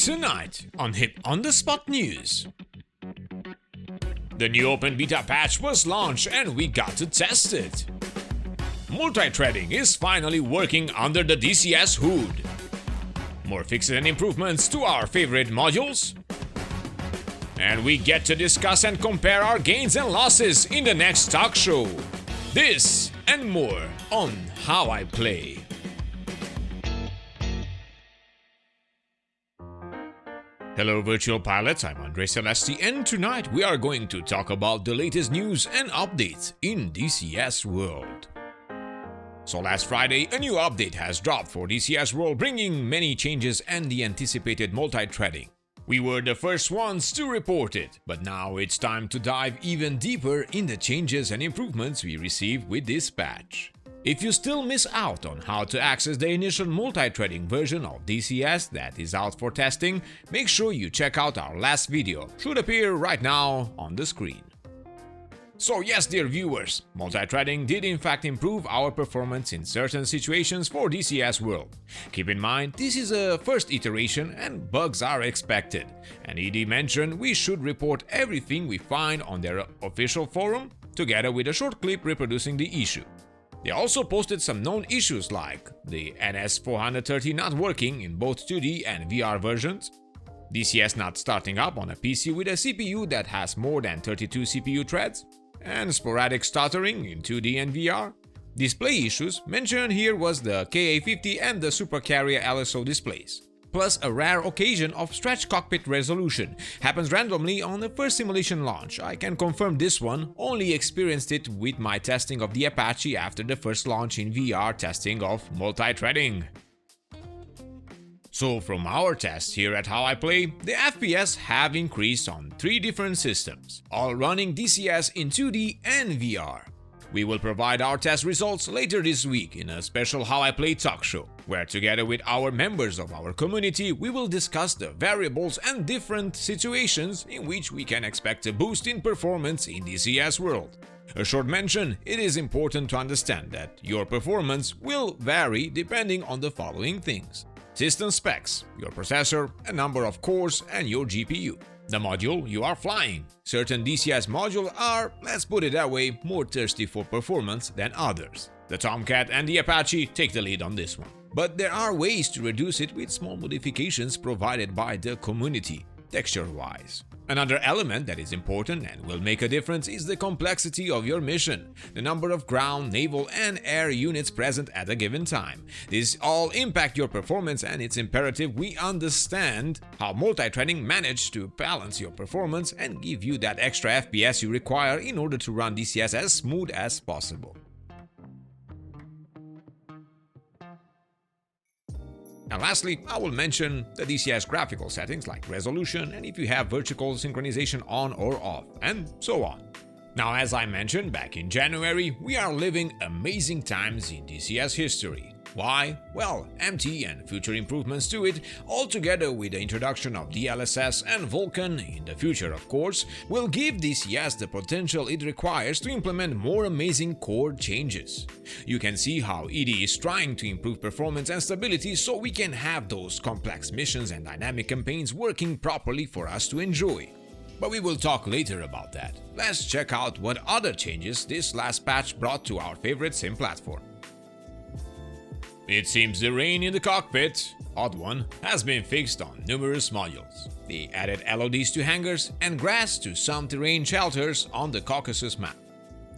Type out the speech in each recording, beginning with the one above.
Tonight on Hip on the Spot News. The new open beta patch was launched and we got to test it. Multi-threading is finally working under the DCS hood. More fixes and improvements to our favorite modules. And we get to discuss and compare our gains and losses in the next talk show. This and more on How I Play. Hello virtual pilots, I'm Andre Celesti and tonight we are going to talk about the latest news and updates in DCS World. So last Friday, a new update has dropped for DCS World, bringing many changes and the anticipated multi-threading. We were the first ones to report it, but now it's time to dive even deeper in the changes and improvements we received with this patch. If you still miss out on how to access the initial multi-threading version of DCS that is out for testing, make sure you check out our last video, should appear right now on the screen. So yes, dear viewers, multi-threading did in fact improve our performance in certain situations for DCS World. Keep in mind, this is a first iteration and bugs are expected, and ED mentioned we should report everything we find on their official forum, together with a short clip reproducing the issue. They also posted some known issues like the NS430 not working in both 2D and VR versions, DCS not starting up on a PC with a CPU that has more than 32 CPU threads, and sporadic stuttering in 2D and VR. Display issues mentioned here was the KA50 and the Super Carrier LSO displays. Plus a rare occasion of stretch cockpit resolution. Happens randomly on the first simulation launch. I can confirm this one, only experienced it with my testing of the Apache after the first launch in VR testing of multi-threading. So from our tests here at How I Play, the FPS have increased on 3 different systems, all running DCS in 2D and VR. We will provide our test results later this week in a special How I Play talk show, where together with our members of our community, we will discuss the variables and different situations in which we can expect a boost in performance in DCS World. A short mention, it is important to understand that your performance will vary depending on the following things: system specs, your processor, a number of cores, and your GPU. The module you are flying. Certain DCS modules are, let's put it that way, more thirsty for performance than others. The TomCat and the Apache take the lead on this one. But there are ways to reduce it with small modifications provided by the community, texture-wise. Another element that is important and will make a difference is the complexity of your mission, the number of ground, naval, and air units present at a given time. These all impact your performance, and it's imperative we understand how multi-threading managed to balance your performance and give you that extra FPS you require in order to run DCS as smooth as possible. And lastly, I will mention the DCS graphical settings like resolution and if you have vertical synchronization on or off, and so on. Now, as I mentioned back in January, we are living amazing times in DCS history. Why? Well, MT and future improvements to it, all together with the introduction of DLSS and Vulkan in the future of course, will give DCS the potential it requires to implement more amazing core changes. You can see how ED is trying to improve performance and stability so we can have those complex missions and dynamic campaigns working properly for us to enjoy. But we will talk later about that. Let's check out what other changes this last patch brought to our favorite sim platform. It seems the rain in the cockpit, odd one, has been fixed on numerous modules. They added LODs to hangars and grass to some terrain shelters on the Caucasus map.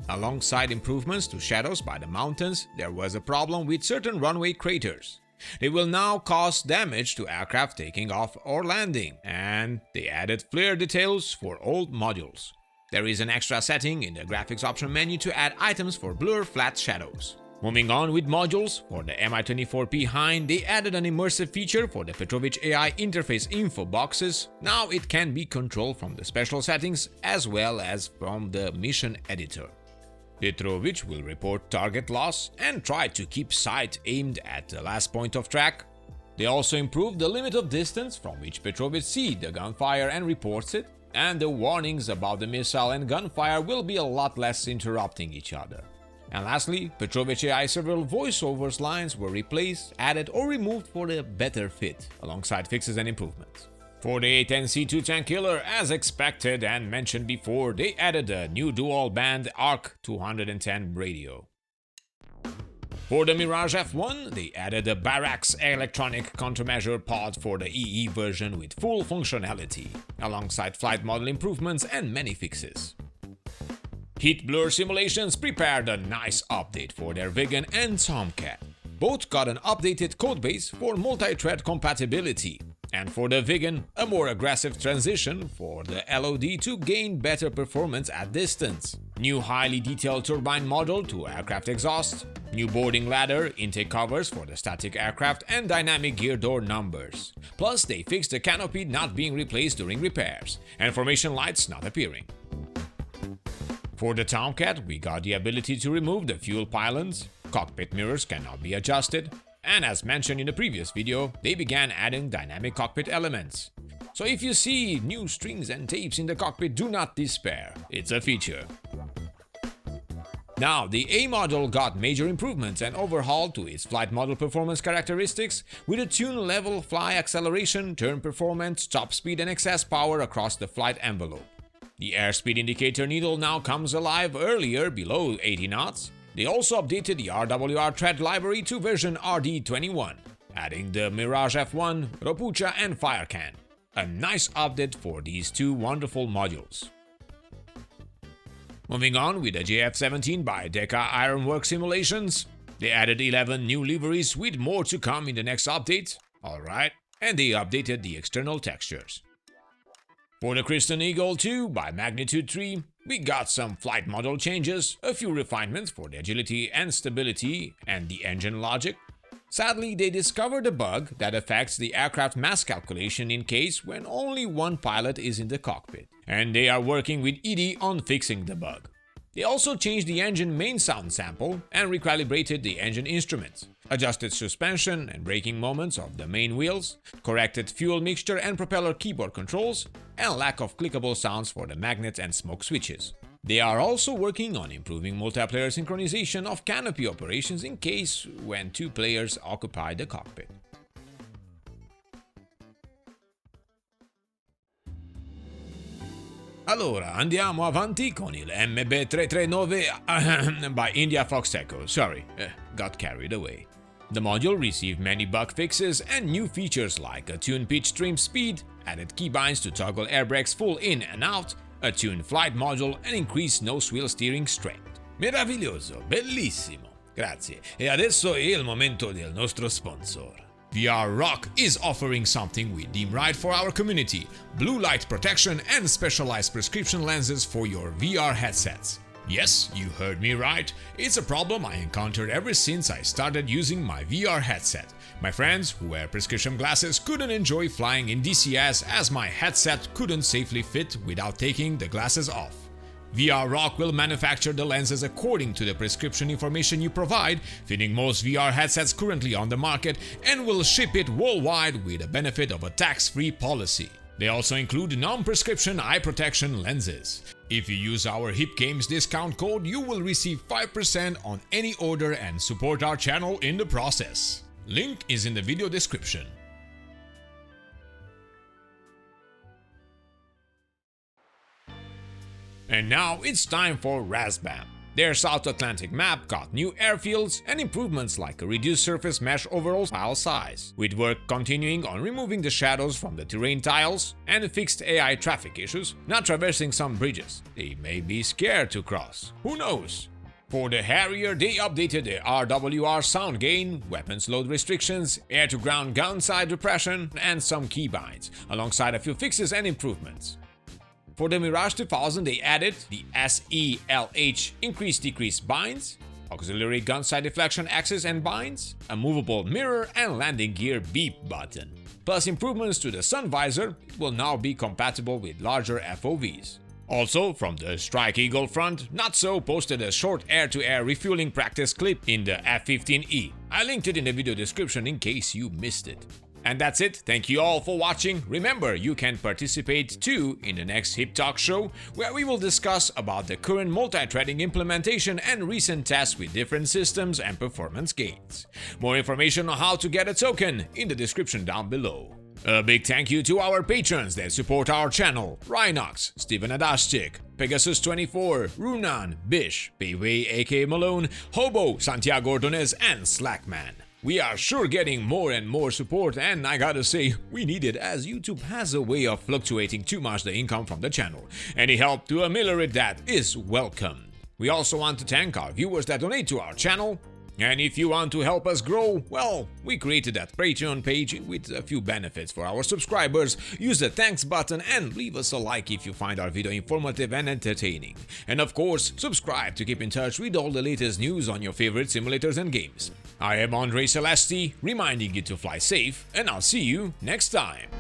Alongside improvements to shadows by the mountains, there was a problem with certain runway craters. They will now cause damage to aircraft taking off or landing, and they added flare details for old modules. There is an extra setting in the graphics option menu to add items for blur flat shadows. Moving on with modules, for the Mi-24P Hind, they added an immersive feature for the Petrovich AI interface info boxes. Now it can be controlled from the special settings as well as from the mission editor. Petrovich will report target loss and try to keep sight aimed at the last point of track. They also improved the limit of distance from which Petrovich sees the gunfire and reports it, and the warnings about the missile and gunfire will be a lot less interrupting each other. And lastly, Petrovich AI several voiceovers lines were replaced, added or removed for a better fit, alongside fixes and improvements. For the A10C2 tank killer, as expected and mentioned before, they added a new dual-band ARC 210 radio. For the Mirage F1, they added a Barracks electronic countermeasure pod for the EE version with full functionality, alongside flight model improvements and many fixes. Heat Blur Simulations prepared a nice update for their Vegan and TomCat. Both got an updated codebase for multi-thread compatibility, and for the Vegan, a more aggressive transition for the LOD to gain better performance at distance. New highly detailed turbine model to aircraft exhaust, new boarding ladder, intake covers for the static aircraft, and dynamic gear door numbers. Plus, they fixed the canopy not being replaced during repairs, and formation lights not appearing. For the TomCat, we got the ability to remove the fuel pylons, cockpit mirrors cannot be adjusted, and as mentioned in the previous video, they began adding dynamic cockpit elements. So if you see new strings and tapes in the cockpit, do not despair, it's a feature. Now, the A module got major improvements and overhauled to its flight model performance characteristics with a tune level fly acceleration, turn performance, top speed and excess power across the flight envelope. The airspeed indicator needle now comes alive earlier below 80 knots. They also updated the RWR thread library to version RD21, adding the Mirage F1, Ropucha and Firecan. A nice update for these two wonderful modules. Moving on with the JF-17 by Deca Ironwork Simulations. They added 11 new liveries with more to come in the next update. Alright, and they updated the external textures. For the Christian Eagle 2 by Magnitude 3, we got some flight model changes, a few refinements for the agility and stability and the engine logic. Sadly, they discovered a bug that affects the aircraft mass calculation in case when only one pilot is in the cockpit, and they are working with ED on fixing the bug. They also changed the engine main sound sample and recalibrated the engine instruments, adjusted suspension and braking moments of the main wheels, corrected fuel mixture and propeller keyboard controls, and lack of clickable sounds for the magnets and smoke switches. They are also working on improving multiplayer synchronization of canopy operations in case when two players occupy the cockpit. Allora, andiamo avanti con il MB339 by India Fox Echo. Sorry, got carried away. The module received many bug fixes and new features like a tune pitch trim speed, added keybinds to toggle air brakes full in and out, a tuned flight module and increased nose wheel steering strength. Meraviglioso, bellissimo. Grazie. E adesso è il momento del nostro sponsor. VR Rock is offering something we deem right for our community: blue light protection and specialized prescription lenses for your VR headsets. Yes, you heard me right. It's a problem I encountered ever since I started using my VR headset. My friends who wear prescription glasses couldn't enjoy flying in DCS as my headset couldn't safely fit without taking the glasses off. VR Rock will manufacture the lenses according to the prescription information you provide, fitting most VR headsets currently on the market, and will ship it worldwide with the benefit of a tax-free policy. They also include non-prescription eye protection lenses. If you use our Hip Games discount code, you will receive 5% on any order and support our channel in the process. Link is in the video description. And now it's time for RASBAM. Their South Atlantic map got new airfields and improvements like a reduced surface mesh overall file size, with work continuing on removing the shadows from the terrain tiles and fixed AI traffic issues, not traversing some bridges they may be scared to cross. Who knows? For the Harrier, they updated the RWR sound gain, weapons load restrictions, air-to-ground gun side repression, and some keybinds, alongside a few fixes and improvements. For the Mirage 2000, they added the SELH increase-decrease binds, auxiliary gun side deflection axis and binds, a movable mirror and landing gear beep button. Plus improvements to the sun visor, it will now be compatible with larger FOVs. Also, from the Strike Eagle front, Notso posted a short air-to-air refueling practice clip in the F-15E. I linked it in the video description in case you missed it. And that's it, thank you all for watching. Remember, you can participate too in the next Hip Talk show, where we will discuss about the current multi-threading implementation and recent tests with different systems and performance gains. More information on how to get a token in the description down below. A big thank you to our patrons that support our channel: Rhinox, Steven Adashchik, Pegasus24, Runan, Bish, Payway aka Malone, Hobo, Santiago Ordonez, and Slackman. We are sure getting more and more support, and I gotta say, we need it as YouTube has a way of fluctuating too much the income from the channel. Any help to ameliorate that is welcome. We also want to thank our viewers that donate to our channel. And if you want to help us grow, well, we created that Patreon page with a few benefits for our subscribers. Use the thanks button and leave us a like if you find our video informative and entertaining. And of course, subscribe to keep in touch with all the latest news on your favorite simulators and games. I am Andre Celesti, reminding you to fly safe, and I'll see you next time.